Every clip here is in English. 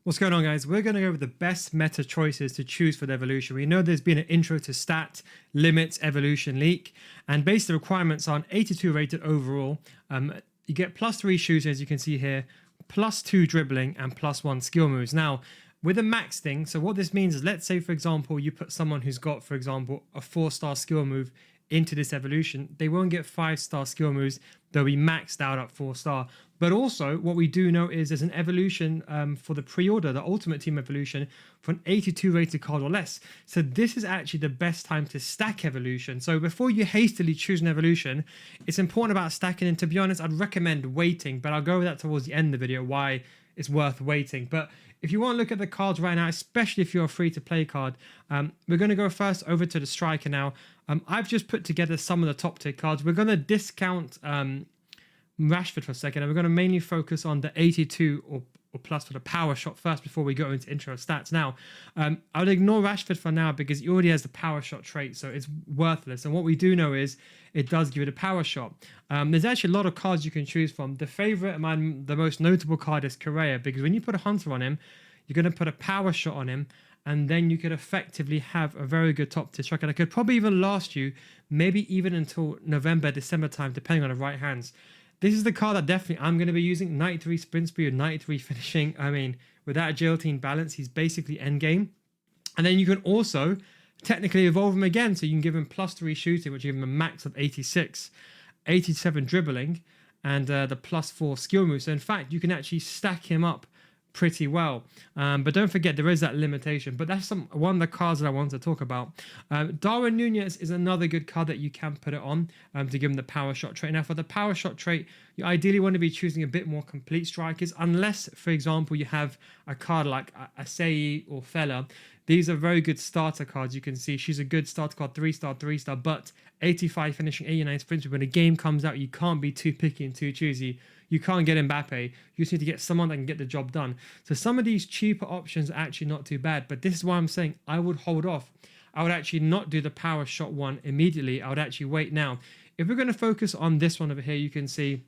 What's going on, guys? We're going to go over the best meta choices to choose for the evolution. We know there's been an intro to stat, limits, evolution leak, and basically the requirements are an 82 rated overall. You get +3 shooting, as you can see here, +2 dribbling, and +1 skill moves. Now, with a max thing, so what this means is, let's say, for example, you put someone who's got, for example, a 4-star skill move into this evolution, they won't get 5-star skill moves. They'll be maxed out at 4-star. But also, what we do know is there's an evolution for the pre-order, the Ultimate Team evolution, for an 82 rated card or less. So this is actually the best time to stack evolution. So before you hastily choose an evolution, it's important about stacking. And to be honest, I'd recommend waiting, but I'll go over that towards the end of the video, why it's worth waiting. But if you want to look at the cards right now, especially if you're a free-to-play card, we're going to go first over to the striker now. I've just put together some of the top tier cards. We're going to discount Rashford for a second, and we're going to mainly focus on the 82 or plus for the power shot first before we go into intro stats. Now, I would ignore Rashford for now because he already has the power shot trait, so it's worthless. And what we do know is it does give it a power shot. There's actually a lot of cards you can choose from. The favorite, the most notable card is Correa, because when you put a hunter on him, you're going to put a power shot on him, and then you could effectively have a very good top tier striker that could probably even last you maybe even until November, December time, depending on the right hands. This is the card that definitely I'm going to be using. 93 sprint speed, 93 finishing. I mean, with that agility and balance, he's basically endgame. And then you can also technically evolve him again. So you can give him +3 shooting, which give him a max of 86, 87 dribbling, and the +4 skill move. So in fact, you can actually stack him up pretty well. But don't forget, there is that limitation. But that's one of the cards that I want to talk about. Darwin Nunez is another good card that you can put it on to give him the power shot trait. Now, for the power shot trait, you ideally want to be choosing a bit more complete strikers, unless, for example, you have a card like Asei or Fella. These are very good starter cards. You can see she's a good starter card, 3-star, 3-star, but 85 finishing, 89 sprint. When a game comes out, you can't be too picky and too choosy. You can't get Mbappe. You just need to get someone that can get the job done. So some of these cheaper options are actually not too bad, but this is why I'm saying I would hold off. I would actually not do the power shot one immediately. I would actually wait. Now, if we're going to focus on this one over here, you can see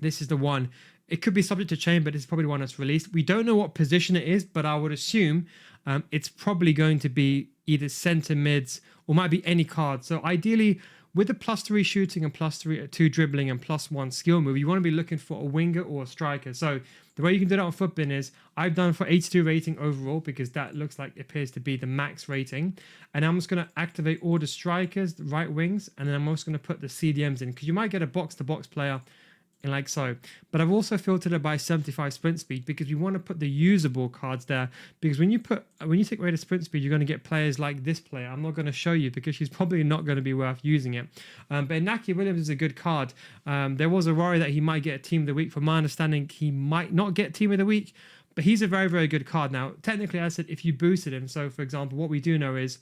this is the one. It could be subject to change, but it's probably the one that's released. We don't know what position it is, but I would assume it's probably going to be either center mids or might be any card. So ideally, with the +3 shooting and +2 dribbling and +1 skill move, you want to be looking for a winger or a striker. So the way you can do that on Footbin is I've done for 82 rating overall, because that looks like it appears to be the max rating. And I'm just going to activate all the strikers, the right wings, and then I'm also going to put the CDMs in, because you might get a box-to-box player and like so. But I've also filtered it by 75 sprint speed, because we want to put the usable cards there. Because when you take away the sprint speed, you're going to get players like this player. I'm not going to show you because she's probably not going to be worth using it. But Inaki Williams is a good card. There was a worry that he might get a team of the week. From my understanding, he might not get team of the week, but he's a very, very good card. Now, technically, as I said, if you boosted him, so for example, what we do know is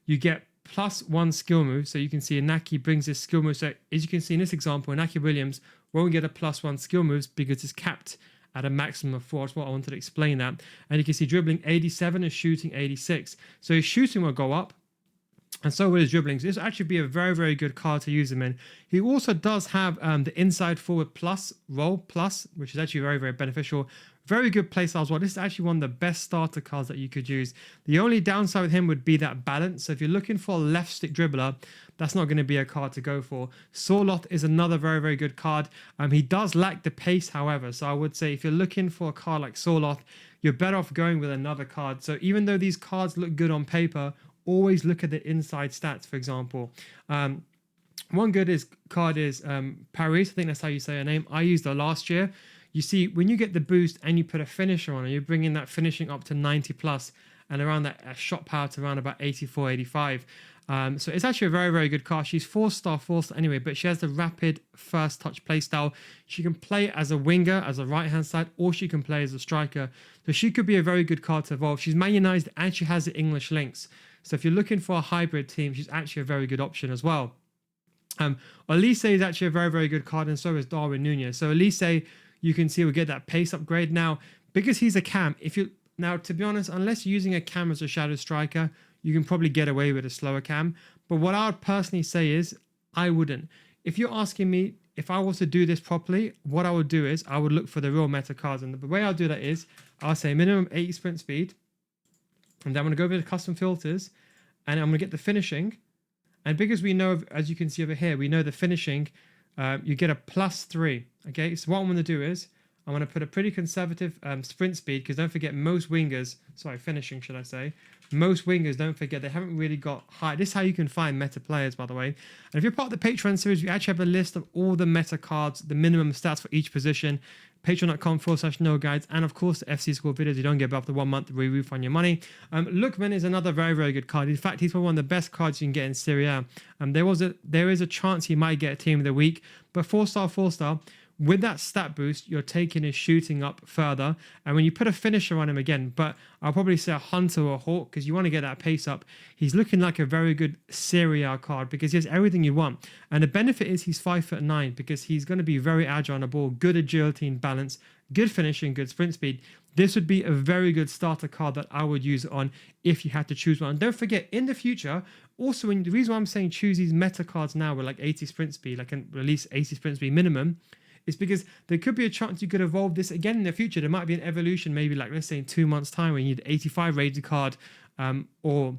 you get +1 skill move. So you can see Inaki brings this skill move. So as you can see in this example, Inaki Williams won't get a +1 skill moves because it's capped at a maximum of 4. That's what I wanted to explain that. And you can see dribbling 87 and shooting 86. So his shooting will go up, and so will his dribbling. So this will actually be a very, very good card to use him in. He also does have the inside forward plus, roll plus, which is actually very, very beneficial. Very good playstyle as well. This is actually one of the best starter cards that you could use. The only downside with him would be that balance. So if you're looking for a left stick dribbler, that's not going to be a card to go for. Sorloth is another very, very good card. He does lack the pace, however. So I would say if you're looking for a card like Sorloth, you're better off going with another card. So even though these cards look good on paper, always look at the inside stats, for example. One good card is Paris. I think that's how you say her name. I used her last year. You see, when you get the boost and you put a finisher on it, you're bringing that finishing up to 90 plus, and around that shot power to around about 84, 85. So it's actually a very, very good card. She's 4-star anyway, but she has the rapid first touch play style. She can play as a winger, as a right-hand side, or she can play as a striker. So she could be a very good card to evolve. She's Man United and she has the English links. So if you're looking for a hybrid team, she's actually a very good option as well. Elise is actually a very, very good card, and so is Darwin Nunez. So Elise, you can see we get that pace upgrade. Now, because he's a cam, now, to be honest, unless you're using a cam as a shadow striker, you can probably get away with a slower cam. But what I would personally say is I wouldn't. If you're asking me, if I was to do this properly, what I would do is I would look for the real meta cards. And the way I'll do that is I'll say minimum 80 sprint speed. And then I'm going to go over to custom filters and I'm going to get the finishing. And because we know, as you can see over here, we know the finishing, you get a +3. Okay, so what I'm going to do is I'm going to put a pretty conservative sprint speed, because don't forget most wingers, finishing should I say, most wingers, don't forget, they haven't really got high. This is how you can find meta players, by the way. And if you're part of the Patreon series, we actually have a list of all the meta cards, the minimum stats for each position, patreon.com/no guides, and of course the FC School videos. You don't get above the 1 month, we refund your money. Lookman is another very, very good card. In fact, he's probably one of the best cards you can get in Serie A. There is a chance he might get a team of the week, but 4-star, with that stat boost, you're taking his shooting up further. And when you put a finisher on him again, but I'll probably say a Hunter or a Hawk, because you want to get that pace up. He's looking like a very good Serie A card because he has everything you want. And the benefit is he's 5'9", because he's going to be very agile on the ball, good agility and balance, good finishing, good sprint speed. This would be a very good starter card that I would use it on if you had to choose one. And don't forget, in the future, also, the reason why I'm saying choose these meta cards now with like 80 sprint speed, like can release 80 sprint speed minimum, is because there could be a chance you could evolve this again in the future. There might be an evolution, maybe like, let's say in 2 months time, when you need 85 rated card or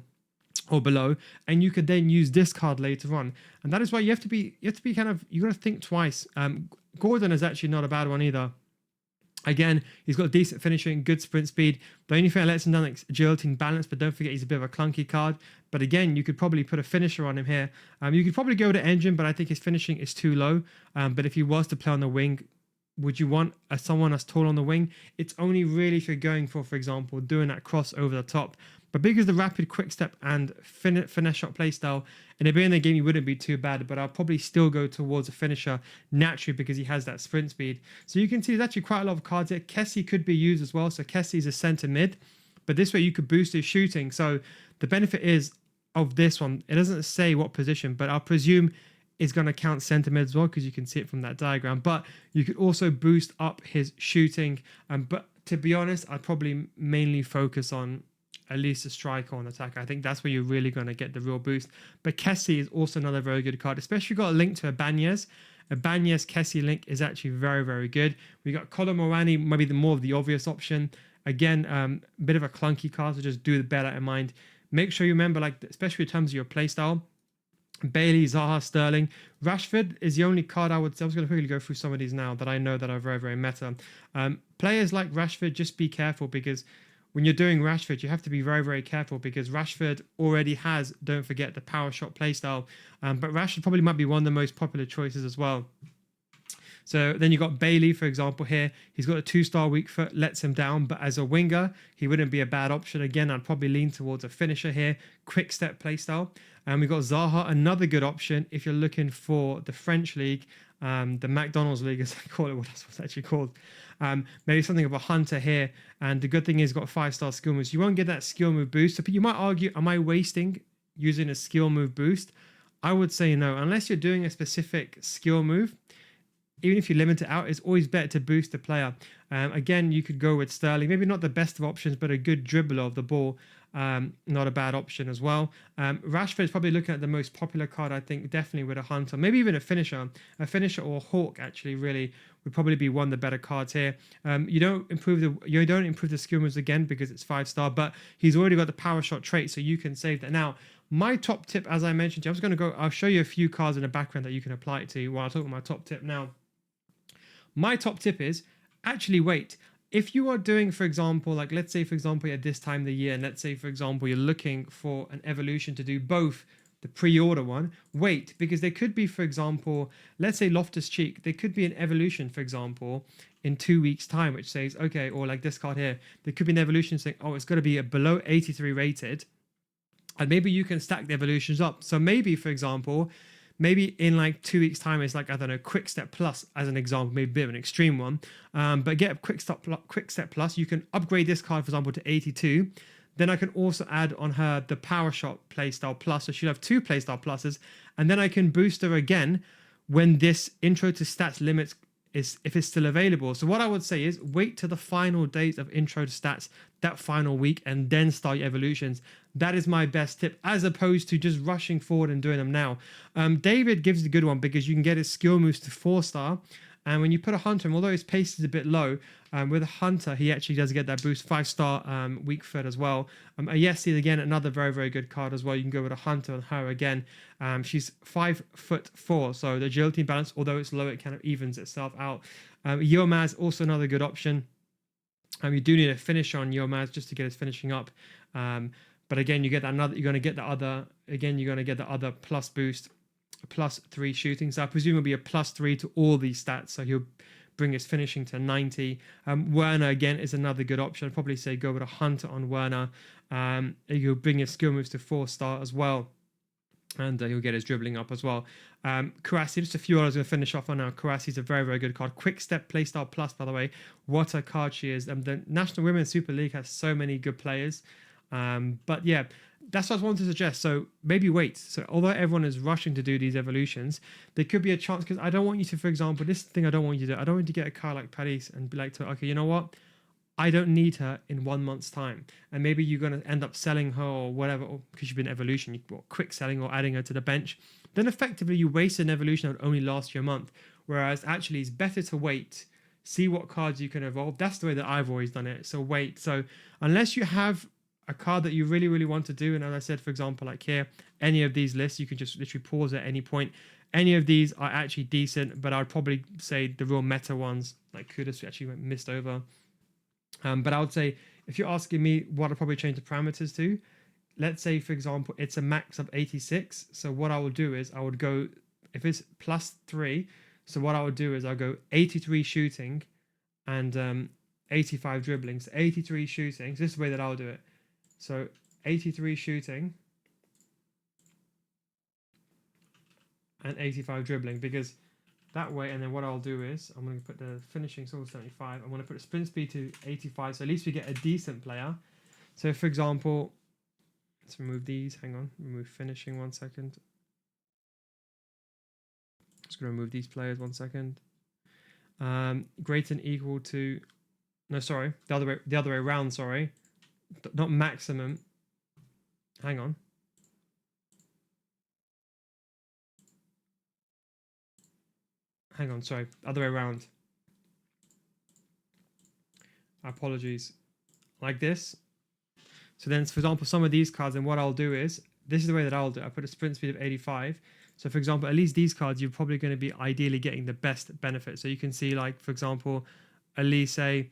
below, and you could then use this card later on. And that is why you have to be kind of, you got to think twice. Gordon is actually not a bad one either. Again, he's got decent finishing, good sprint speed. The only thing that lets him down is agility and balance, but don't forget he's a bit of a clunky card. But again, you could probably put a finisher on him here. You could probably go to engine, but I think his finishing is too low. But if he was to play on the wing, would you want someone that's tall on the wing? It's only really if you're going for example, doing that cross over the top. But because the rapid quick step and finesse shot playstyle, in the beginning of the game, he wouldn't be too bad, but I'll probably still go towards a finisher naturally because he has that sprint speed. So you can see there's actually quite a lot of cards here. Kessie could be used as well. So Kessie is a center mid, but this way you could boost his shooting. So the benefit is of this one, it doesn't say what position, but I'll presume it's going to count center mid as well because you can see it from that diagram. But you could also boost up his shooting. But to be honest, I'd probably mainly focus on at least a striker or an attacker. I think that's where you're really going to get the real boost. But Kessie is also another very good card, especially got a link to Ibanez. Ibanez Kessie link is actually very, very good. We got Colin Morani, maybe the more of the obvious option. Again, a bit of a clunky card, so just do bear that in mind. Make sure you remember, like, especially in terms of your playstyle, Bailey, Zaha, Sterling. Rashford is the only card I would say. I was going to quickly go through some of these now that I know that are very, very meta. Players like Rashford, just be careful because when you're doing Rashford, you have to be very, very careful because Rashford already has, don't forget, the power shot playstyle. But Rashford probably might be one of the most popular choices as well. So then you got Bailey, for example, here. He's got a 2-star weak foot, lets him down. But as a winger, he wouldn't be a bad option. Again, I'd probably lean towards a finisher here. Quick step playstyle. And we've got Zaha, another good option if you're looking for the French league, the McDonald's league, as I call it, what that's actually called. Maybe something of a hunter here. And the good thing is he's got a 5-star skill move. So you won't get that skill move boost. So you might argue, am I wasting using a skill move boost? I would say no. Unless you're doing a specific skill move, even if you limit it out, it's always better to boost the player. Again, you could go with Sterling. Maybe not the best of options, but a good dribbler of the ball. Not a bad option as well. Rashford is probably looking at the most popular card, I think, definitely with a hunter. Maybe even a finisher. A finisher or a hawk, actually, really would probably be one of the better cards here. You don't improve the skill moves again because it's 5-star, but he's already got the power shot trait, so you can save that. Now, my top tip, as I mentioned, I'll show you a few cards in the background that you can apply it to while I talk about my top tip now. My top tip is actually wait. If you are doing, for example, like let's say, for example, at this time of the year, and let's say, for example, you're looking for an evolution to do both the pre-order one, wait, because there could be, for example, let's say Loftus-Cheek, there could be an evolution, for example, in 2 weeks' time, which says, okay, or like this card here, there could be an evolution saying, oh, it's got to be a below 83 rated, and maybe you can stack the evolutions up. So maybe, for example, maybe in like 2 weeks' time, it's like, I don't know, Quick Step Plus as an example, maybe a bit of an extreme one. But get a Quick Step Plus. You can upgrade this card, for example, to 82. Then I can also add on her the Power Shot Playstyle Plus. So she'll have 2 Playstyle Pluses. And then I can boost her again when this Intro to Stats limits is if it's still available. So what I would say is wait till the final days of intro to stats, that final week, and then start your evolutions. That is my best tip, as opposed to just rushing forward and doing them now. David gives a good one because you can get his skill moves to 4-star. And when you put a hunter, although his pace is a bit low, with a hunter, he actually does get that boost, 5-star weak foot as well. Yes, again, another very, very good card as well. You can go with a hunter on her again. She's 5'4", so the agility and balance, although it's low, it kind of evens itself out. Yilmaz, also another good option. You do need a finish on Yilmaz just to get his finishing up. But again, you get another. You're going to get the other. Again, you're going to get the other plus boost. +3 shooting, so I presume it'll be a +3 to all these stats, so he'll bring his finishing to 90. Werner again is another good option. I'd probably say go with a hunter on Werner. He'll bring his skill moves to 4-star as well, and he'll get his dribbling up as well. Kouassi, just a few others going to finish off on now. Kouassi's a very, very good card. Quick Step Playstyle Plus, by the way, what a card she is. The National Women's Super League has so many good players. But yeah, that's what I wanted to suggest. So maybe wait. So although everyone is rushing to do these evolutions, there could be a chance, because I don't want you to, for example, this thing I don't want you to do. I don't want you to get a card like Paris and be like, okay, you know what? I don't need her in 1 month's time. And maybe you're going to end up selling her or whatever, or because you've been evolution, you quick selling or adding her to the bench. Then effectively you waste an evolution that would only last you a month. Whereas actually it's better to wait, see what cards you can evolve. That's the way that I've always done it. So wait. So unless you have a card that you really, really want to do, and as I said, for example, like here, any of these lists, you can just literally pause at any point. Any of these are actually decent, but I'd probably say the real meta ones, like Kudus, we actually missed over. But I would say, if you're asking me what I'd probably change the parameters to, let's say, for example, it's a max of 86. So what I would do is I would go, if it's +3, so what I would do is I'll go 83 shooting and 85 dribbling. So 83 shooting, so this is the way that I'll do it. So 83 shooting and 85 dribbling, because that way, and then what I'll do is I'm going to put the finishing sort of 75. I'm going to put the sprint speed to 85, so at least we get a decent player. So for example, let's remove these. Hang on, remove finishing 1 second. Just going to remove these players 1 second. Greater than equal to, no, sorry, the other way around. Sorry. Not maximum. Hang on. Hang on, sorry. Other way around. Apologies. Like this. So then, for example, some of these cards, and what I'll do is, this is the way that I'll do it. I put a sprint speed of 85. So for example, at least these cards, you're probably going to be ideally getting the best benefit. So you can see, like, for example, Elise,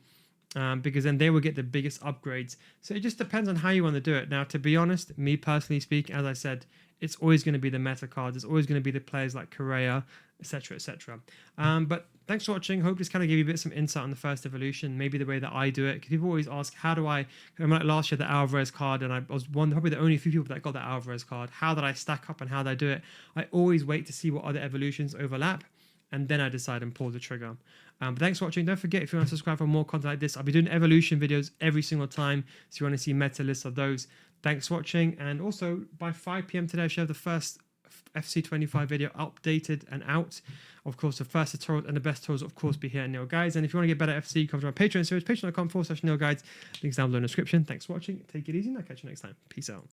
because then they will get the biggest upgrades. So it just depends on how you want to do it. Now, to be honest, me personally speaking, as I said, it's always going to be the meta cards. It's always going to be the players like Correa, etc., etc. But thanks for watching. Hope this kind of gave you a bit of some insight on the first evolution, maybe the way that I do it. Because people always ask, how do I like last year, the Alvarez card, and I was probably the only few people that got the Alvarez card. How did I stack up and how did I do it? I always wait to see what other evolutions overlap, and then I decide and pull the trigger. But thanks for watching. Don't forget, if you want to subscribe for more content like this, I'll be doing evolution videos every single time, so you want to see meta lists of those. Thanks for watching, and also by 5 p.m. today I should have the first FC25 video updated and out. Of course, the first tutorial and the best tutorials, of course, be here at Neil Guides. And if you want to get better FC, come to my Patreon series, patreon.com/Neil Guides. Links down below in the description. Thanks for watching. Take it easy, and I'll catch you next time. Peace out.